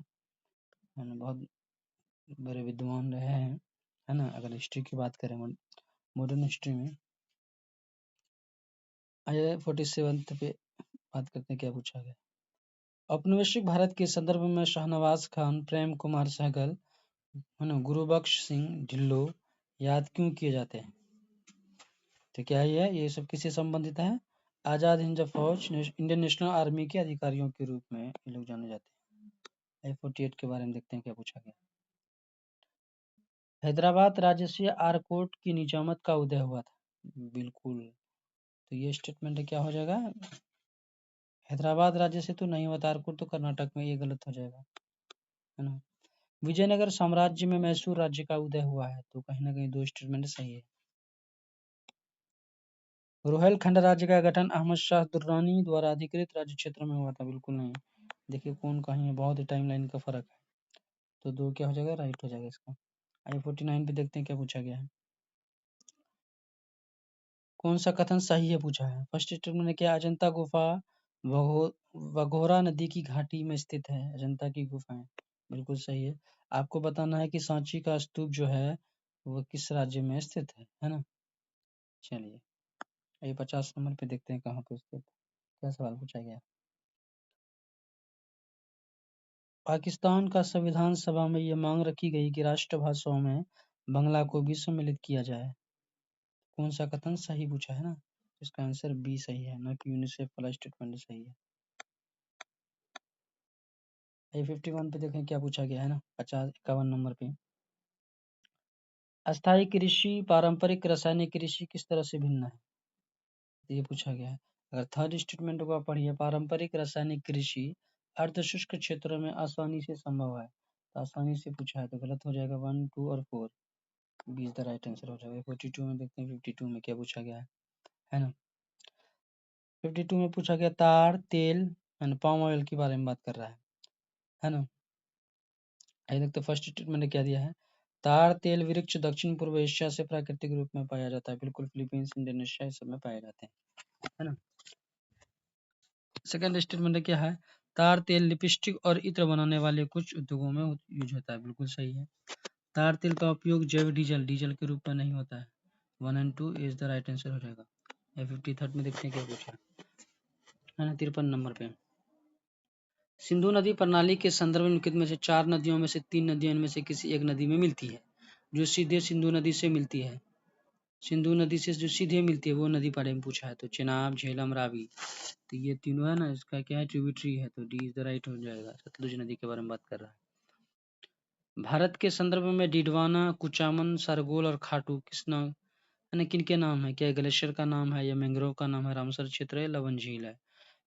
ना। बहुत बड़े विद्वान रहे हैं, है ना। अगर हिस्ट्री की बात करें, मॉडर्न हिस्ट्री में। आइए 47 पे बात करते हैं क्या पूछा गया। औपनिवेशिक भारत के संदर्भ में शाहनवाज खान, प्रेम कुमार सहगल, है ना, गुरुबख्श सिंह ढिल्लो याद क्यों किए जाते हैं? तो क्या ये सब किससे संबंधित है? आजाद हिंद फौज, इंडियन नेशनल आर्मी के अधिकारियों के रूप में ये लोग जाने जाते हैं। I-48 के बारे में देखते हैं क्या पूछा गया। हैदराबाद राज्य से आरकोट की निजामत का उदय हुआ था। बिल्कुल, तो ये स्टेटमेंट क्या हो जाएगा? हैदराबाद राज्य से तो नहीं हुआ था, आरकोट तो कर्नाटक में, ये गलत हो जाएगा, है ना। विजयनगर साम्राज्य में मैसूर राज्य का उदय हुआ है, तो कहीं ना कहीं दो स्टेटमेंट सही है। रोहेलखंड राज्य का गठन अहमद शाह दुर्रानी द्वारा अधिकृत राज्य क्षेत्र में हुआ था। बिल्कुल नहीं, देखिए कौन कहीं है, बहुत ही टाइमलाइन का फर्क है, तो दो क्या हो जाएगा? राइट हो जाएगा इसका। I-49 पे देखते हैं क्या पूछा गया है। कौन सा कथन सही है पूछा है। फर्स्ट स्टेटमेंट ने क्या, अजंता गुफा वघोरा नदी की घाटी में स्थित है, अजंता की गुफाएं, बिल्कुल सही है। आपको बताना है कि सांची का स्तूप जो है वो किस राज्य में स्थित है ना। चलिए, ये 50 नंबर पे देखते हैं कहाँ पे स्थित, क्या सवाल पूछा गया। पाकिस्तान का संविधान सभा में ये मांग रखी गई कि राष्ट्रभाषाओं में बंगला को भी सम्मिलित किया जाए। कौन सा कथन सही पूछा है ना, इसका आंसर बी सही है, न कि यूनिसेफ वाला स्टेटमेंट सही है। I-51 पे देखें क्या पूछा गया है ना, 51 नंबर पे। अस्थायी कृषि पारंपरिक रासायनिक कृषि किस तरह से भिन्न है, ये पूछा गया है। अगर थर्ड स्टेटमेंट को आप पढ़िए, पारंपरिक रासायनिक कृषि अर्धशुष्क क्षेत्रों में आसानी से संभव है, तो आसानी से पूछा है तो गलत हो जाएगा। 1, 2 और 4 B is the right answer हो जाएगा। 42 में देखते हैं 52 में क्या पूछा गया है ना। 52 में पूछा गया ताड़, तेल एंड पाम ऑयल के बारे में बात कर रहा है ना। आइए देखते फर्स्ट स्टेटमेंट ने क्या दिया है। ताड़ तेल वृक्ष दक्षिण पूर्व एशिया से प्राकृतिक रूप में पाया जाता है, बिल्कुल फिलीपींस, इंडोनेशिया इस सब में पाए जाते हैं, है ना। सेकंड स्टेटमेंट क्या है, ताड़ तेल लिपस्टिक और इत्र बनाने वाले कुछ उद्योगों में यूज होता है, बिल्कुल सही है। ताड़ तेल का उपयोग जैव डीजल के रूप में नहीं होता है। 1 और 2 इज द राइट आंसर हो जाएगा। I-53 में देखते हैं क्या पूछा है ना। 53 नंबर पे, सिंधु नदी प्रणाली के संदर्भ में निम्नलिखित में से 4 नदियों में से 3 नदियां इनमें से किसी एक नदी में मिलती है, जो सीधे सिंधु नदी से मिलती है। सिंधु नदी से जो सीधे मिलती है वो नदी बारे में पूछा है, तो चेनाब, झेलम, रावी, तो ये तीनों है ना, इसका क्या है, ट्रिब्यूटरी है, तो डी इज द राइट हो जाएगा। सतलुज नदी के बारे में बात कर रहा है। भारत के संदर्भ में डिडवाना, कुचामन, सरगोल और खाटू किस नाम, है ना, किनके नाम है? क्या ग्लेशियर का नाम है या मैंग्रोव का नाम है, रामसर क्षेत्र है, लवन झील है?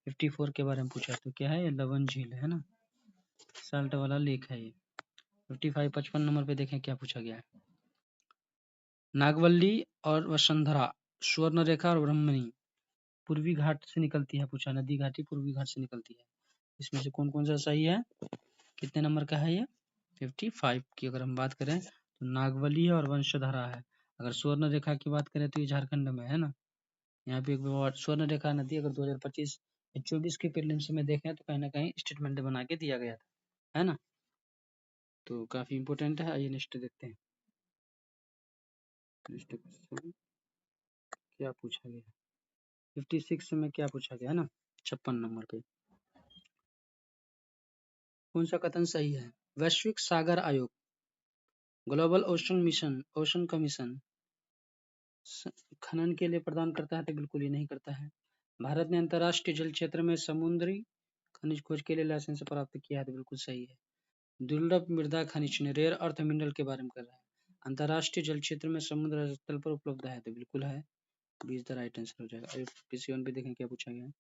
54 के बारे में पूछा, तो क्या है, लवन झील है ना, साल्ट वाला लेक है ये। 55 55 नंबर पे देखें क्या पूछा गया है। नागवल्ली और वसुंधरा, स्वर्ण रेखा और ब्रह्मणी पूर्वी घाट से निकलती है, पूछा, नदी घाटी पूर्वी घाट से निकलती है, इसमें से कौन कौन सा सही है? कितने नंबर का है ये? 55 की अगर हम बात करें तो नागवली है और वंशधारा है। अगर स्वर्ण रेखा की बात करें तो ये झारखंड में है ना। यहाँ पे एक स्वर्ण रेखा नदी अगर 2025 या 24 के प्रीलिम्स में देखें तो कहीं ना कहीं स्टेटमेंट बना के दिया गया था, है ना, तो काफी इंपोर्टेंट है। आइए नेक्स्ट देखते हैं, नेक्स्ट क्वेश्चन क्या पूछा गया। 56 में क्या पूछा गया है ना, 56 नंबर पे, कौन सा कथन सही है? वैश्विक सागर आयोग, global ocean mission, ocean commission खनन के लिए प्रदान करता है, तो बिल्कुल ये नहीं करता है। भारत ने अंतर्राष्ट्रीय जल क्षेत्र में समुद्री खनिज खोज के लिए लाइसेंस प्राप्त किया है, तो बिल्कुल सही है। दुर्लभ मृदा खनिज ने रेयर अर्थ मिनरल के बारे में कर रहा है, अंतर्राष्ट्रीय जल क्षेत्र में समुद्र तल पर उपलब्ध है, तो बिल्कुल है, B is the right answer हो जाएगा। PC1 पे देखें क्या पूछा गया है।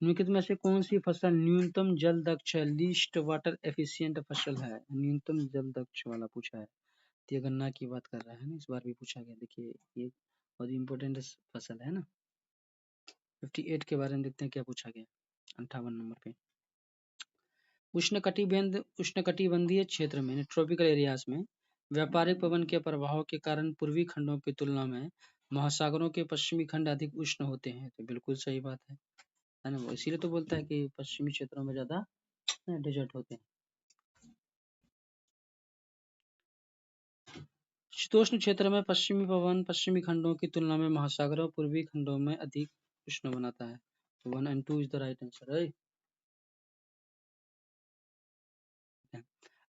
निम्नलिखित में से कौन सी फसल न्यूनतम जल दक्ष है, लीस्ट वाटर एफिशिएंट फसल है? न्यूनतम जल दक्ष वाला पूछा है, तो ये गन्ना की बात कर रहा है ना, इस बार भी पूछा गया। देखिए ये बहुत इंपॉर्टेंट फसल है ना। 58 के बारे में देखते हैं क्या पूछा गया, 58 नंबर पे, उष्णकटिबंधीय क्षेत्र में ट्रॉपिकल एरियाज में व्यापारिक पवन के प्रभाव के कारण पूर्वी खंडों की तुलना में महासागरों के पश्चिमी खंड अधिक उष्ण होते हैं, तो बिल्कुल सही बात है ना। इसीलिए तो बोलता है कि पश्चिमी क्षेत्रों में ज्यादा डेजर्ट होते हैं। शीतोष्ण क्षेत्र में पश्चिमी पवन पश्चिमी खंडों की तुलना में महासागरों पूर्वी खंडों में अधिक उष्ण बनाता है, तो 1 and 2 is the right answer है।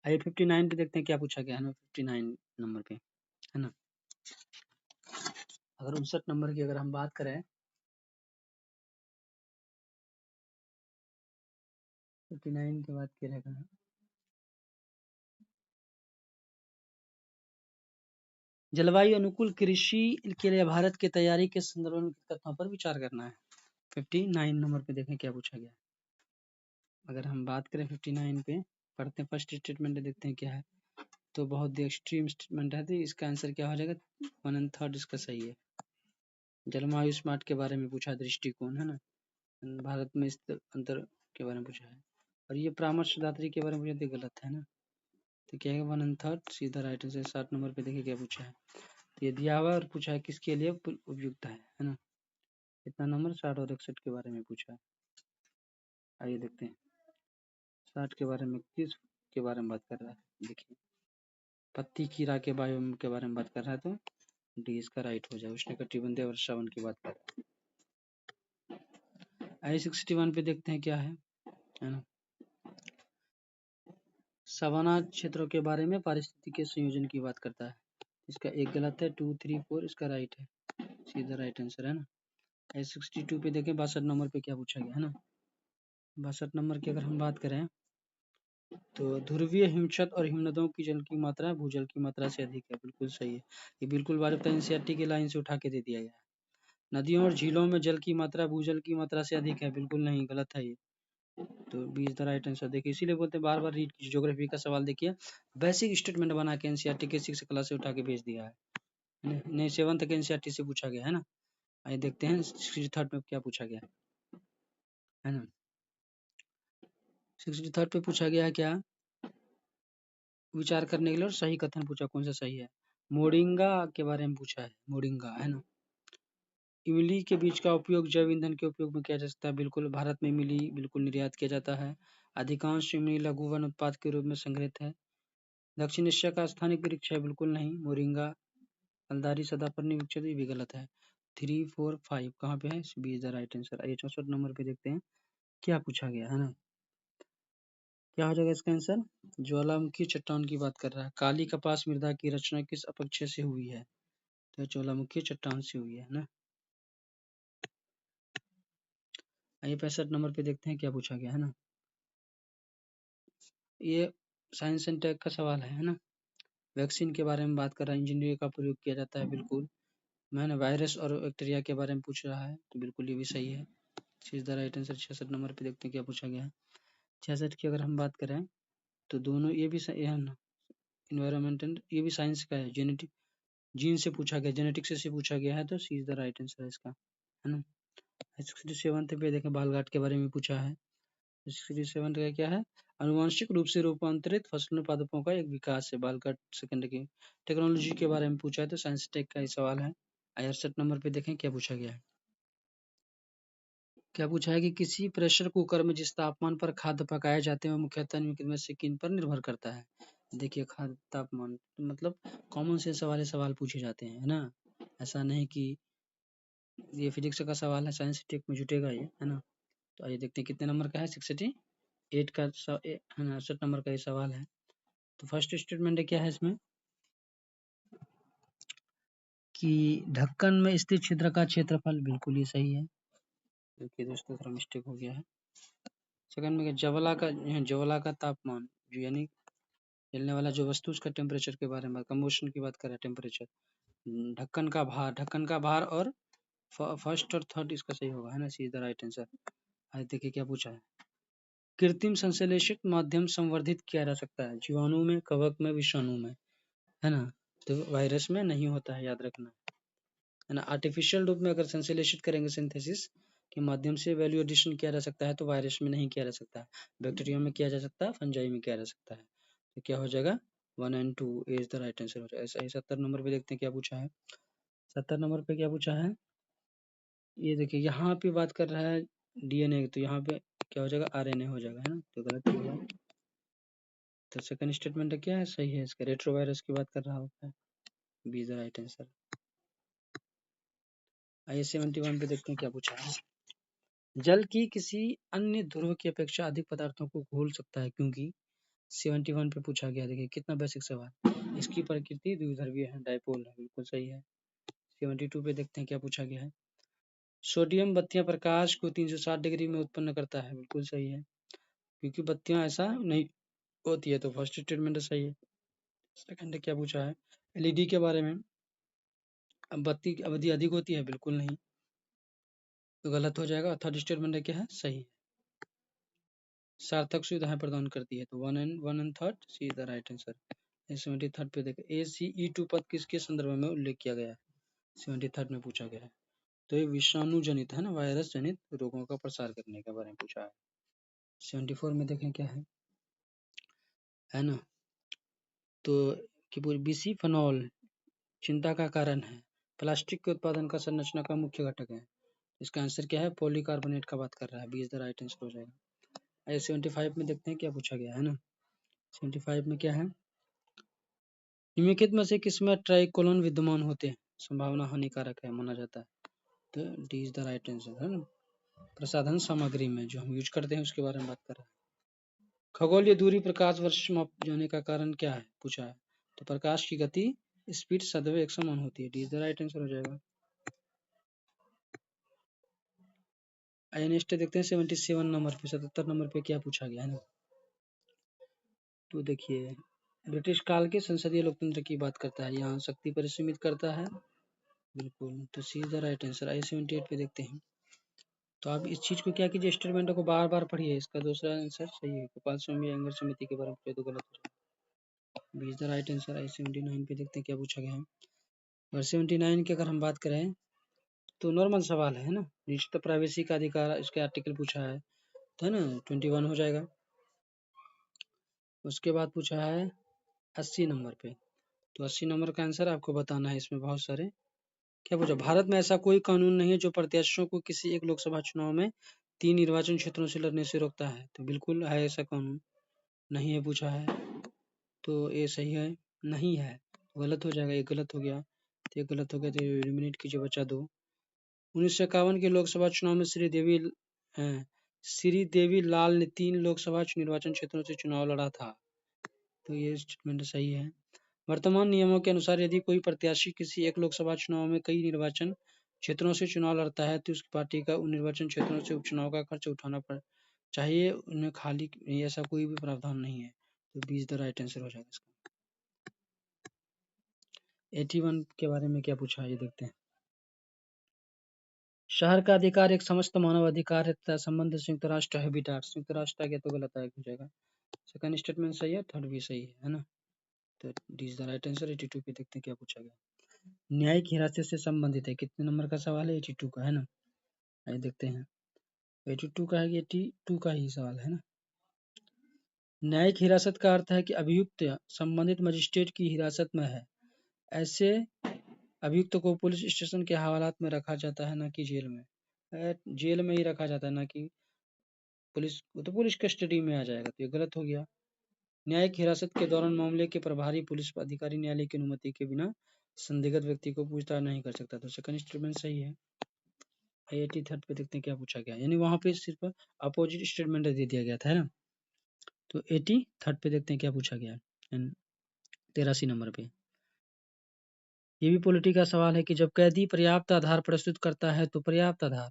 आइए 59 पे देखते हैं क्या पूछा गया है ना 59 नंबर पे, है ना। अगर 59 नंबर की अगर हम बात करें 59 के बाद क्या रहेगा, जलवायु अनुकूल कृषि के लिए भारत की तैयारी के संदर्भ में तथ्यों पर विचार करना है। 59 नंबर पे देखें क्या पूछा गया है। अगर हम बात करें 59 पे, पढ़ते हैं फर्स्ट स्टेटमेंट देखते हैं क्या है। तो बहुत ही एक्सट्रीम स्टेटमेंट है, तो इसका आंसर क्या हो जाएगा, 1/3 इसका सही है। जलवायु स्मार्ट के बारे में पूछा, दृष्टिकोण है ना, भारत में इस अंतर के बारे में पूछा है। और ये परामर्शदात्री के बारे में पूछा तो गलत है ना, तो क्या है 1/3 सीधा राइट आंसर। 60 नंबर पे देखिए क्या पूछा है, ये दिया हुआ और पूछा है किसके लिए उपयुक्त है ना। कितना नंबर 60 और 61 के बारे में पूछा है। आइए देखते हैं 60 के बारे में किस के बारे में बात कर रहा है। देखिए पत्ती कीड़ा के बायोम के बारे में बात कर रहा है, तो डी इसका राइट हो जाए। उष्णकटिबंधीय वर्षावन की बात कर रहा है। आई 61 पे देखते हैं क्या है ना। सवाना क्षेत्रों के बारे में पारिस्थितिकी संयोजन की बात करता है। इसका एक गलत है, 2, 3, 4 इसका राइट है, सीधा राइट आंसर है ना। आई 62 पे देखें 62 नंबर पे क्या पूछा गया है ना। 62 नंबर की अगर हम बात करें तो ध्रुवीय हिमछत और हिमनदों की जल की मात्रा भूजल की मात्रा से अधिक है, बिल्कुल सही है। ये बिल्कुल भारत एनसीईआरटी की लाइन से उठा के दे दिया गया है। नदियों और झीलों में जल की मात्रा भूजल की मात्रा से अधिक है, बिल्कुल नहीं, गलत है ये। तो B is the right answer. देखिए इसीलिए बोलते हैं बार बार रीड कीजिए। ज्योग्राफी का सवाल देखिए बेसिक स्टेटमेंट बना के एनसीईआरटी के 6 क्लास से उठा के भेज दिया है, नहीं 7 तक एनसीईआरटी से पूछा गया है ना। आइए देखते हैं 63 में क्या पूछा गया है ना। 63 पे पूछा गया है क्या, विचार करने के लिए और सही कथन पूछा, कौन सा सही है। मोरिंगा के बारे में पूछा है, मोरिंगा है ना। इमली के बीज का उपयोग जैव ईंधन के उपयोग में किया जा सकता है, बिल्कुल। भारत में इमली बिल्कुल निर्यात किया जाता है। अधिकांश इमली लघु वन उत्पाद के रूप में संग्रहित है। दक्षिण एशिया का स्थानिक वृक्ष है, बिल्कुल नहीं। मोरिंगा फलदारी सदापर्णी वृक्ष है, तो ये भी गलत है। 3, 4, 5 कहाँ पे है, B is the right answer. आइए 64 नंबर पे देखते हैं क्या पूछा गया है ना। क्या हो जाएगा इसका आंसर, ज्वालामुखी चट्टान की बात कर रहा है। काली कपास मृदा की रचना किस अपक्षय से हुई है, तो ज्वालामुखी चट्टान से हुई है ना। आइए 65 नंबर पे देखते हैं क्या पूछा गया है ना। ये साइंस एंड टेक का सवाल है ना। वैक्सीन के बारे में बात कर रहा है, इंजीनियरिंग का प्रयोग किया जाता है, बिल्कुल। मैंने वायरस और बैक्टीरिया के बारे में पूछ रहा है, तो बिल्कुल ये भी सही है, is the right answer. 66 number पे देखते हैं क्या पूछा गया है। 66 की अगर हम बात करें तो दोनों ये भी सही है ना, इन्वायरमेंट एंड ये भी साइंस का है। जेनेटिक जीन से पूछा गया, जेनेटिक्स से पूछा गया है, तो सी इज द राइट आंसर है इसका, है ना। 67 पे देखें बालघाट के बारे में पूछा है। 67 का क्या है, आनुवांशिक रूप से रूपांतरित फसलों पादपों का एक विकास है। बालघाट सेकंड की टेक्नोलॉजी के बारे में पूछा है, तो साइंस टेक का ही सवाल है। 68 नंबर पे देखें क्या पूछा गया है। क्या पूछा है कि किसी प्रेशर कुकर में जिस तापमान पर खाद्य पकाए जाते हैं वो मुख्यतः निम्नलिखित में से किन पर निर्भर करता है। देखिए खाद्य तापमान मतलब कॉमन सेंस वाले सवाल पूछे जाते हैं, है ना। ऐसा नहीं कि ये फिजिक्स का सवाल है, साइंस टेक में जुटेगा ये, है ना। तो आइए देखते हैं कितने नंबर का है, 68 का है ना, 68 नंबर का ये सवाल है। तो फर्स्ट स्टेटमेंट क्या है इसमें कि ढक्कन में स्थित छिद्र का क्षेत्रफल, बिल्कुल ये सही है। देखिए दोस्तों थोड़ा मिस्टेक हो गया है। सेकंड में ज्वाला का तापमान, जो यानी जलने वाला जो वस्तु उसका टेम्परेचर के बारे में, कंबशन की बात कर रहा है, टेम्परेचर। ढक्कन का भार और फर्स्ट और थर्ड इसका सही होगा, है ना, सी इज द राइट आंसर। आज देखिए क्या पूछा है, कृत्रिम संश्लेषित माध्यम संवर्धित किया जा सकता है, जीवाणु में, कवक में, विषाणु में, है ना। तो वायरस में नहीं होता है, याद रखना, है ना। आर्टिफिशियल रूप में अगर संश्लेषित करेंगे सिंथेसिस के माध्यम से वैल्यू एडिशन किया जा सकता है, तो वायरस में नहीं किया जा सकता है। बैक्टीरिया में किया जा सकता है, फंजाई में किया जा सकता है। तो क्या हो जाएगा 1 and 2 is the right answer हो जाएगा। ऐसा ही 70 नंबर पे देखते हैं क्या पूछा है। 70 नंबर पे क्या पूछा है, ये देखिए यहाँ पे बात कर रहा है डीएनए, तो यहाँ पे क्या हो जाएगा आरएनए हो जाएगा, है ना, तो गलत हो गया। तो सेकंड स्टेटमेंट क्या है, सही है इसका, रेट्रोवायरस की बात कर रहा होता है, B is the right answer. आइए 71 पे देखते हैं क्या पूछा है। जल की किसी अन्य ध्रुव की अपेक्षा अधिक पदार्थों को घोल सकता है क्योंकि 71 पे पूछा गया। देखिए कितना बेसिक सवाल। इसकी प्रकृति द्विध्रुवीय है, डायपोल है, बिल्कुल सही है। 72 पे देखते हैं क्या पूछा गया है। सोडियम बत्तियां प्रकाश को 360 डिग्री में उत्पन्न करता है, बिल्कुल सही है, क्योंकि बत्तियां ऐसा नहीं होती है। तो फर्स्ट स्टेटमेंट सही है। सेकंड क्या पूछा है, एलईडी के बारे में, अब बत्ती की अवधि अधिक होती है, बिल्कुल नहीं, तो गलत हो जाएगा। थर्ड स्टेटमेंट क्या है, सही है। सार्थक सुविधाएं प्रदान करती है, तो one and third C is the right answer. 73 पे देखें, ACE2 पद किसके संदर्भ में उल्लेख किया गया है, 73 में पूछा गया है। तो ये विषाणु जनित है ना, वायरस जनित रोगों का प्रसार करने के बारे में पूछा है। 74 में देखें क्या है ना, तो कि बिसिफेनॉल चिंता का कारण है, प्लास्टिक के उत्पादन का संरचना का मुख्य घटक है। इसका आंसर क्या है, पॉलीकार्बोनेट का बात कर रहा है, B is the right answer हो जाएगा। आइए 75 में देखते हैं क्या पूछा गया है ना। 75 में क्या है, निम्नलिखित में से किसमें ट्राइकोलोन विद्यमान होते हैं, संभावना हानिकारक है माना जाता है, तो D is the right answer है ना। प्रसाधन सामग्री में जो हम यूज करते हैं उसके बारे में बात कर रहे हैं। खगोलीय दूरी प्रकाश वर्ष माप जाने का कारण क्या है पूछा है, तो प्रकाश की गति स्पीड सदैव एक समान होती है, D is the right answer हो जाएगा। आइए नेक्स्ट देखते हैं 77 नंबर पे, 77 नंबर पे क्या पूछा गया है ना। तो देखिए ब्रिटिश काल के संसदीय लोकतंत्र की बात करता है, यहाँ शक्ति पर सीमित करता है, बिल्कुल, तो सी इज द राइट आंसर। आई 78 पे देखते हैं, तो आप इस चीज को क्या कीजिए, स्टेटमेंट को बार बार पढ़िए, इसका दूसरा आंसर सही है। गोपाल स्वामी अयंगर समिति के बारे में तो गलत हो जाएगा, B is the right answer. I 79 पे देखते हैं क्या पूछा गया है। और 79 की अगर हम बात करें तो नॉर्मल सवाल है ना, निश्चित प्राइवेसी का अधिकार, इसके आर्टिकल पूछा है ना, 21 हो जाएगा। उसके बाद पूछा है 80 नंबर पे, तो 80 नंबर का आंसर आपको बताना है। इसमें बहुत सारे क्या पूछा, भारत में ऐसा कोई कानून नहीं है जो प्रत्याशियों को किसी एक लोकसभा चुनाव में 3 निर्वाचन क्षेत्रों से लड़ने से रोकता है, तो बिल्कुल है ऐसा कानून, नहीं है पूछा है, तो ये सही है, नहीं है, तो गलत हो जाएगा, ये गलत हो गया, तो ये गलत हो गया, तो एलिमिनेट कीजिए, बचा दो। 1951 के लोकसभा चुनाव में श्रीदेवी लाल ने 3 लोकसभा निर्वाचन क्षेत्रों से चुनाव लड़ा था, तो ये स्टेटमेंट सही है। वर्तमान नियमों के अनुसार यदि कोई प्रत्याशी किसी एक लोकसभा चुनाव में कई निर्वाचन क्षेत्रों से चुनाव लड़ता है तो उसकी पार्टी का उन निर्वाचन क्षेत्रों से उपचुनाव का खर्च उठाना पड़ चाहिए, उन्हें खाली ऐसा कोई भी प्रावधान नहीं है, तो B is the right answer हो जाएगा इसका। 81 के बारे में क्या पूछा है ये देखते हैं। शहर का अधिकार एक समस्त मानव अधिकार है तथा संबंध संयुक्त राष्ट्र हैबिटाट, संयुक्त राष्ट्र आ गया तो गलत हो जाएगा। सेकंड स्टेटमेंट सही है, थर्ड भी सही है ना, तो D is the right answer. 82 पे देखते हैं क्या पूछा गया, न्यायिक हिरासत से संबंधित है, कितने नंबर का सवाल है, 82 का है ना। आइए देखते हैं, 82 का है, 82 का ही सवाल है ना। न्यायिक हिरासत का अर्थ है कि अभियुक्त संबंधित मजिस्ट्रेट की हिरासत में है, ऐसे अभियुक्त को पुलिस स्टेशन के हवालात में रखा जाता है, ना कि जेल में। जेल में ही रखा जाता है, ना कि पुलिस, तो पुलिस कस्टडी में आ जाएगा, तो ये गलत हो गया। न्यायिक हिरासत के दौरान मामले के प्रभारी पुलिस अधिकारी न्यायालय की अनुमति के बिना संदिग्ध व्यक्ति को पूछताछ नहीं कर सकता, तो सेकंड स्टेटमेंट सही है। 83 पे देखते हैं क्या पूछा गया, यानी वहां पे सिर्फ अपोजिट स्टेटमेंट दे दिया गया था, है ना। तो 83 पे देखते हैं क्या पूछा गया है, 83 नंबर पे। ये भी पॉलिटी का सवाल है कि जब कैदी पर्याप्त आधार प्रस्तुत करता है तो पर्याप्त आधार,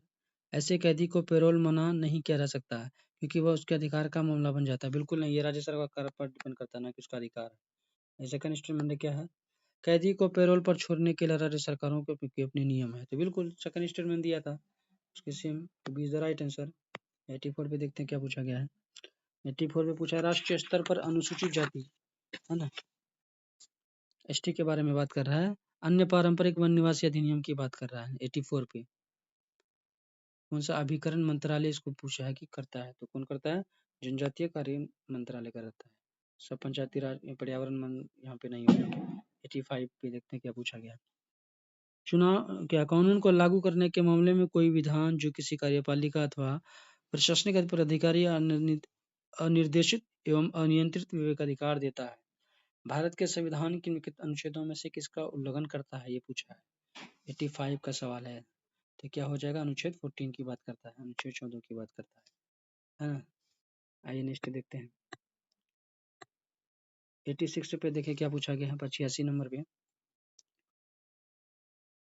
ऐसे कैदी को पैरोल मना नहीं किया जा सकता है क्योंकि वह उसके अधिकार का मामला बन जाता है, बिल्कुल नहीं, ये राज्य सरकार पर डिपेंड करता है ना कि उसका अधिकार है। सेकंड स्टेटमेंट क्या है, कैदी को पैरोल पर छोड़ने के लिए राज्य सरकारों के अपने नियम है, तो बिल्कुल सेकंड स्टेटमेंट दिया था उसके सेम, तो B is the right answer. 84 पे देखते हैं क्या पूछा गया है। 84 पे पूछा है राष्ट्रीय स्तर पर अनुसूचित जाति, है ना, एसटी के बारे में बात कर रहा है, अन्य पारंपरिक वन निवासी अधिनियम की बात कर रहा है। 84 पे कौन सा अभिकरण मंत्रालय इसको पूछा है कि करता है, तो कौन करता है, जनजातीय कार्य मंत्रालय का रहता है, सब पंचायती राज पर्यावरण यहाँ पे नहीं होगा। 85 पे देखते हैं क्या पूछा गया, चुनाव क्या कानून को लागू करने के मामले में कोई विधान जो किसी कार्यपालिका अथवा प्रशासनिक अधिकारी या अनिर्देशित एवं अनियंत्रित विवेकाधिकार देता है, भारत के संविधान के निम्नलिखित अनुच्छेदों में से किसका उल्लंघन करता है, ये पूछा है। 85 का सवाल है, तो क्या हो जाएगा, अनुच्छेद 14 की बात करता है, अनुच्छेद 14 की बात करता है ना। आइए नेक्स्ट देखते हैं। 86 पे देखें क्या पूछा गया है, 85 नंबर पे।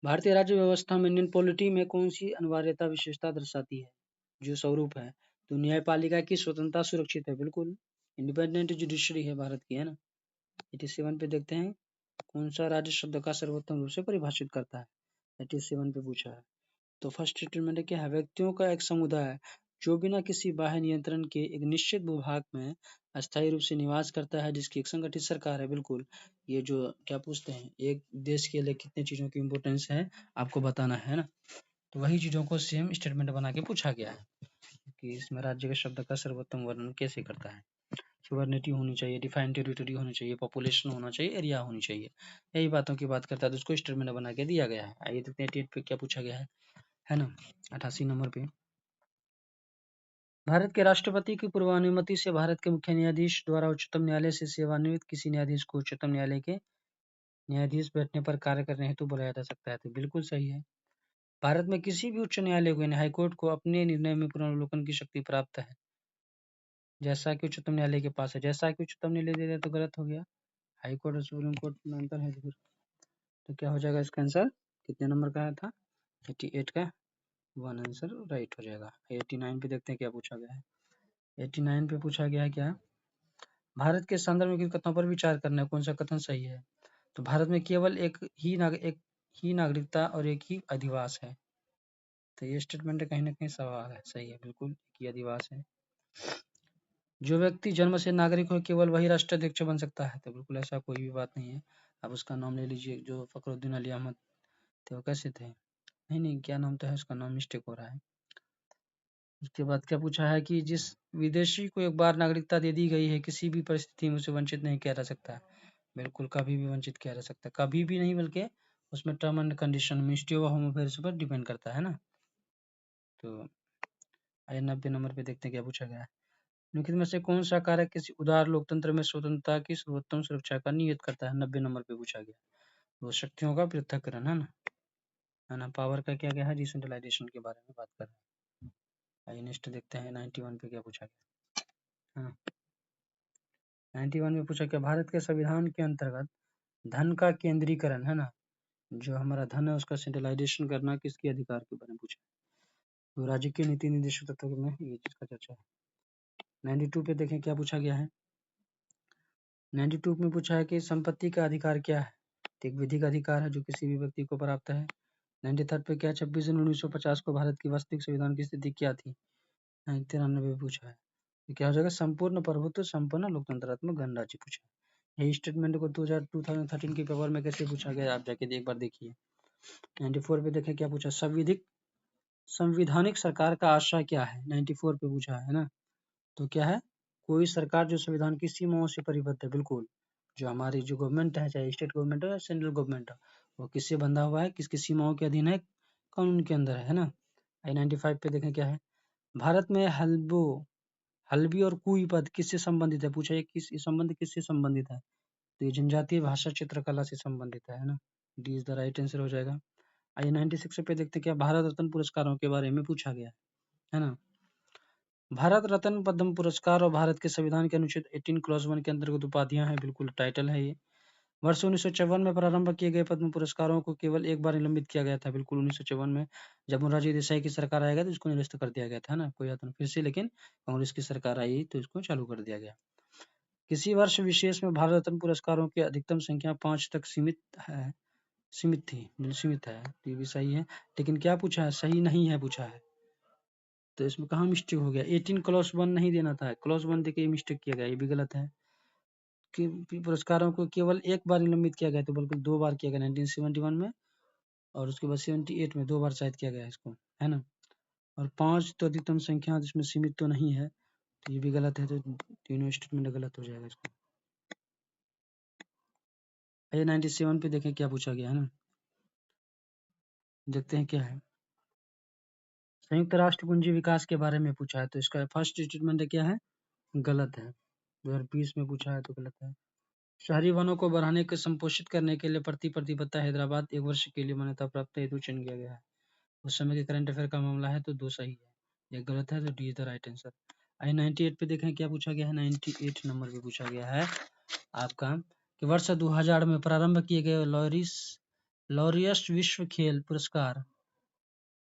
भारतीय राज्य व्यवस्था में निम्न पॉलिटी में कौन सी अनिवार्यता विशेषता दर्शाती है, जो स्वरूप है। तो न्यायपालिका की स्वतंत्रता सुरक्षित है, बिल्कुल इंडिपेंडेंट जुडिशरी है भारत की, है ना। 87 पे देखते हैं, कौन सा राज्य शब्द का सर्वोत्तम रूप से परिभाषित करता है, 87 पे पूछा है। तो फर्स्ट स्टेटमेंट क्या है, व्यक्तियों का एक समुदाय जो बिना किसी बाह्य नियंत्रण के एक निश्चित भूभाग में अस्थायी रूप से निवास करता है, जिसकी एक संगठित सरकार है। बिल्कुल, ये जो क्या पूछते हैं, एक देश के लिए कितने चीजों की इम्पोर्टेंस है आपको बताना है ना। तो वही चीजों को सेम स्टेटमेंट बना के पूछा गया है कि इसमें राज्य के शब्द का सर्वोत्तम वर्णन कैसे करता है। सुवर्निटी होनी चाहिए, डिफाइंड टेरिटरी होनी चाहिए, पॉपुलेशन होना चाहिए, एरिया होनी चाहिए, यही बातों की बात करता है, तो उसको स्टेटमेंट बना के दिया गया है। आइए देखते हैं 88 पे क्या पूछा गया है ना। 88 नंबर पे, भारत के राष्ट्रपति की पूर्वानुमति से भारत के मुख्य न्यायाधीश द्वारा उच्चतम न्यायालय से सेवानिवृत्त किसी न्यायाधीश को उच्चतम न्यायालय के न्यायाधीश बैठने पर कार्य करने हेतु बुलाया जा सकता है। तो बिल्कुल सही है। भारत में किसी भी उच्च न्यायालय को यानी हाईकोर्ट को अपने निर्णय में पुनर्विलोकन की शक्ति प्राप्त है, जैसा कि उच्चतम न्यायालय के पास है। जैसा कि उच्चतम न्यायालय दे दिया तो गलत हो गया, हाईकोर्ट और सुप्रीम कोर्ट में अंतर है जरूर। तो क्या हो जाएगा इसका आंसर, कितने नंबर का था, 88 का 1 आंसर राइट हो जाएगा। 89 पे देखते हैं क्या पूछा गया है। 89 पे पूछा गया है क्या, भारत के संदर्भ में किन कथनों पर विचार करना है, कौन सा कथन सही है। तो भारत में केवल एक ही नागरिकता और एक ही अधिवास है। तो ये स्टेटमेंट कहीं ना कहीं सवाल है, सही है, बिल्कुल एक ही अधिवास है। जो व्यक्ति जन्म से नागरिक हो केवल वही राष्ट्राध्यक्ष बन सकता है। तो बिल्कुल ऐसा कोई भी बात नहीं है। अब उसका नाम ले लीजिए, जो फखरुद्दीन अली अहमद थे, वो कैसे थे, नहीं नहीं क्या नाम तो है उसका, नाम मिस्टेक हो रहा है। उसके बाद क्या पूछा है कि जिस विदेशी को एक बार नागरिकता दे दी गई है, किसी भी परिस्थिति में उसे वंचित नहीं किया जा सकता है। बिल्कुल कभी भी वंचित किया जा सकता है, कभी भी नहीं, बल्कि उसमें term and condition ministry of home affairs पर डिपेंड करता है ना। तो आइए 90 नंबर पे देखते हैं क्या पूछा गया है। निम्नलिखित में से कौन सा कारक किसी उदार लोकतंत्र में स्वतंत्रता की सर्वोत्तम सुरक्षा का नियत करता है, 90 नंबर पे पूछा गया। वो शक्तियों का पृथक्करण है ना, पावर का क्या क्या है, डिसेंट्रलाइजेशन के बारे में बात कर रहे हैं। आइए नेक्स्ट देखते हैं 91 पे क्या पूछा गया। हाँ 91 में पूछा क्या, भारत के संविधान के अंतर्गत धन का केंद्रीकरण है ना, जो हमारा धन है उसका सेंट्रलाइजेशन करना किसके अधिकार के बारे में पूछा। तो राज्य के नीति निर्देशक तत्व में ये चीज का चर्चा है। 92 पे देखें क्या पूछा गया है। 92 में पूछा है कि संपत्ति का अधिकार क्या है, तो एक विधिक अधिकार है जो किसी भी व्यक्ति को प्राप्त है। 93 पे क्या, 26 जनवरी 1950 को भारत की वास्तविक संविधान की स्थिति क्या थी, 93 पूछा है। तो क्या हो जाएगा, संपूर्ण प्रभुत्व संपन्न लोकतंत्रात्मक गणराज्य पूछा है। यही स्टेटमेंट को 2013 के पेपर में कैसे पूछा गया, आप जाके एक बार देखिए। 94 पे देखें क्या पूछा, संविधानिक सरकार का आशय क्या है, 94 पे पूछा है ना। तो क्या है, कोई सरकार जो संविधान की सीमाओं से परिबद्ध है। बिल्कुल, जो हमारी जो गवर्नमेंट है, चाहे स्टेट गवर्नमेंट हो या सेंट्रल गवर्नमेंट हो, वो किससे बंधा हुआ है, किसकी सीमाओं के अधीन है, कानून के अंदर है ना। I-95 पे देखें क्या है, भारत में हल्बी और कुई पद किससे संबंधित है, पूछा, ये संबंध किससे संबंधित है। तो ये जनजातीय भाषा चित्रकला से संबंधित है ना। D is the right answer हो जाएगा। आइए 96 पे देखते क्या, भारत रत्न पुरस्कारों के बारे में पूछा गया है ना। भारत रत्न पद्म पुरस्कार और भारत के संविधान के अनुच्छेद 18 क्लॉज 1 के अंतर्गत उपाधियां हैं, बिल्कुल टाइटल है ये। वर्ष 1954 में प्रारंभ किए गए पद्म पुरस्कारों को केवल एक बार निलंबित किया गया था। बिल्कुल 1954 में जब मोरारजी देसाई की सरकार आएगा तो इसको निरस्त कर दिया गया था ना, कोई आता फिर से, लेकिन कांग्रेस की सरकार आई तो इसको चालू कर दिया गया। किसी वर्ष विशेष में भारत रत्न पुरस्कारों की अधिकतम संख्या 5 तक सीमित है, तो ये भी सही है। लेकिन क्या पूछा है, सही नहीं है पूछा है, तो इसमें कहाँ मिस्टेक हो गया, 18 क्लॉज 1 नहीं देना था, क्लॉज 1 देके मिस्टेक किया गया, ये भी गलत है। कि पुरस्कारों को केवल एक बार निलंबित किया गया, तो बल्कि 2 बार किया गया, 1971 में और उसके बाद 78 में 2 बार शायद किया गया इसको, है ना। और 5 तो अधिकतम संख्या जिसमें सीमित तो नहीं है, तो ये भी गलत है, तो तीनों स्टेटमेंट गलत हो जाएगा इसको। आइए 97 पे देखें क्या पूछा गया है ना, देखते हैं क्या है। संयुक्त राष्ट्र पूंजी विकास के बारे में पूछा है, तो इसका फर्स्ट स्टेटमेंट क्या है, गलत है। 2020 में पूछा है तो गलत है। शहरी वनों को बढ़ाने के संपोषित करने के लिए प्रतिबद्धता हैदराबाद 1 वर्ष के लिए मान्यता प्राप्त हेतु चुन किया गया है। उस समय के करंट अफेयर का मामला है तो 2 सही है, ये गलत है तो D is the right answer. आइए 98 पे देखें क्या पूछा गया है। 98 नंबर पे पूछा गया है आपका कि वर्ष 2000 में प्रारंभ किए गए लॉरियस विश्व खेल पुरस्कार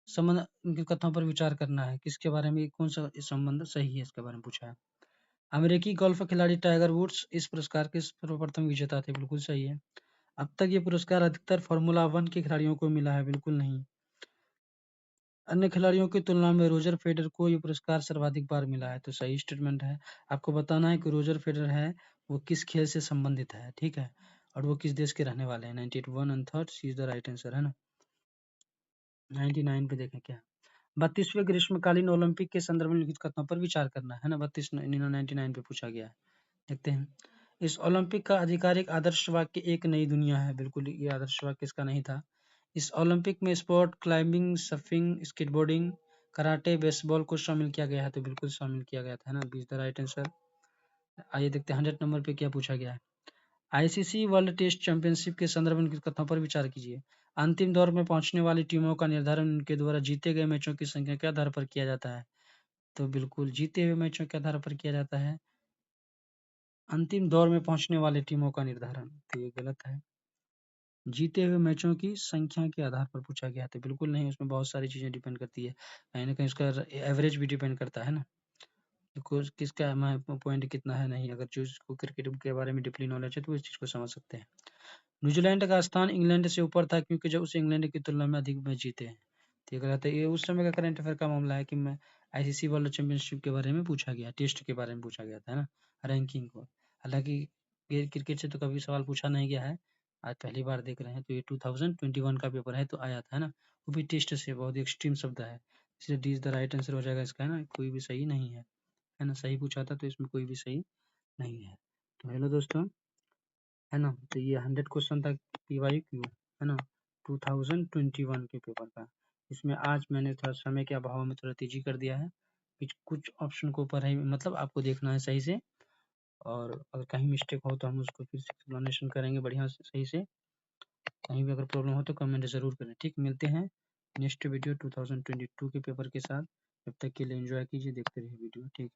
संबंध इनके कथनों पर विचार करना है। किसके बारे में, कौन सा संबंध सही है, इसके बारे में पूछा है। अमेरिकी गोल्फ खिलाड़ी टाइगर वुड्स इस पुरस्कार के सर्वप्रथम विजेता थे, बिल्कुल सही है। अब तक ये पुरस्कार अधिकतर फार्मूला 1 के खिलाड़ियों को मिला है, बिल्कुल नहीं। अन्य खिलाड़ियों की तुलना में रोजर फेडरर को ये पुरस्कार सर्वाधिक बार मिला है, तो सही स्टेटमेंट है। आपको बताना है कि रोजर फेडरर है वो किस खेल से संबंधित है, ठीक है, और वो किस देश के रहने वाले हैं। 98 1 and 3 C is the right answer, है ना। 99 पे देखें क्या 32वें ग्रीष्मकालीन ओलंपिक के संदर्भ में लिखित कथनों पर विचार करना है ना। 99 पे पूछा गया है, देखते हैं। इस ओलंपिक का आधिकारिक आदर्श वाक्य एक नई दुनिया है, बिल्कुल ये आदर्श वाक्य इसका नहीं था। इस ओलंपिक में sport climbing, surfing, skateboarding, karate, baseball को शामिल किया गया है, तो बिल्कुल शामिल किया गया था, है ना। B is the right answer. आइए देखते हैं 100 नंबर पे क्या पूछा गया है। आईसीसी वर्ल्ड टेस्ट चैंपियनशिप के संदर्भ में कथनों पर विचार कीजिए। अंतिम दौर में पहुंचने वाली टीमों का निर्धारण उनके द्वारा जीते गए मैचों की संख्या के आधार पर किया जाता है, तो बिल्कुल जीते हुए मैचों के आधार पर किया जाता है अंतिम दौर में पहुंचने वाले टीमों का निर्धारण, तो ये गलत है। जीते हुए मैचों की संख्या के आधार पर पूछा गया था, बिल्कुल नहीं, उसमें बहुत सारी चीजें डिपेंड करती है, कहीं ना कहीं उसका एवरेज भी डिपेंड करता है ना, किसका पॉइंट कितना है नहीं। अगर जिसको क्रिकेट के बारे में डीपली नॉलेज है तो इस चीज को समझ सकते हैं। न्यूजीलैंड का स्थान इंग्लैंड से ऊपर था क्योंकि जब उसे इंग्लैंड की तुलना में अधिक मैच जीते हैं, ठीक है। ये उस समय का करंट अफेयर का मामला है कि मैं आईसीसी वर्ल्ड चैंपियनशिप के बारे में पूछा गया, टेस्ट के बारे में पूछा गया था, है ना, रैंकिंग को। हालांकि ये क्रिकेट से तो कभी सवाल पूछा नहीं गया है, आज पहली बार देख रहे हैं, तो ये 2021 का पेपर है तो आया था, है ना, वो भी टेस्ट से, बहुत एक्सट्रीम शब्द है, इसलिए D is the right answer हो जाएगा इसका, है ना। कोई भी सही नहीं है ना, सही पूछा था तो इसमें कोई भी सही नहीं है। तो हेलो दोस्तों, है ना, तो ये 100 क्वेश्चन था PYQ, है ना, 2021 के पेपर का। इसमें आज मैंने थोड़ा समय के अभाव में थोड़ा तेजी कर दिया है, कुछ ऑप्शन को ऊपर है, मतलब आपको देखना है सही से, और अगर कहीं मिस्टेक हो तो हम उसको फिर से एक्सप्लेनेशन करेंगे बढ़िया से, सही से। कहीं भी अगर प्रॉब्लम हो तो कमेंट जरूर करें, ठीक। मिलते हैं नेक्स्ट वीडियो 2022 के पेपर के साथ, जब तक के लिए एंजॉय कीजिए, देखते रहिए वीडियो, ठीक।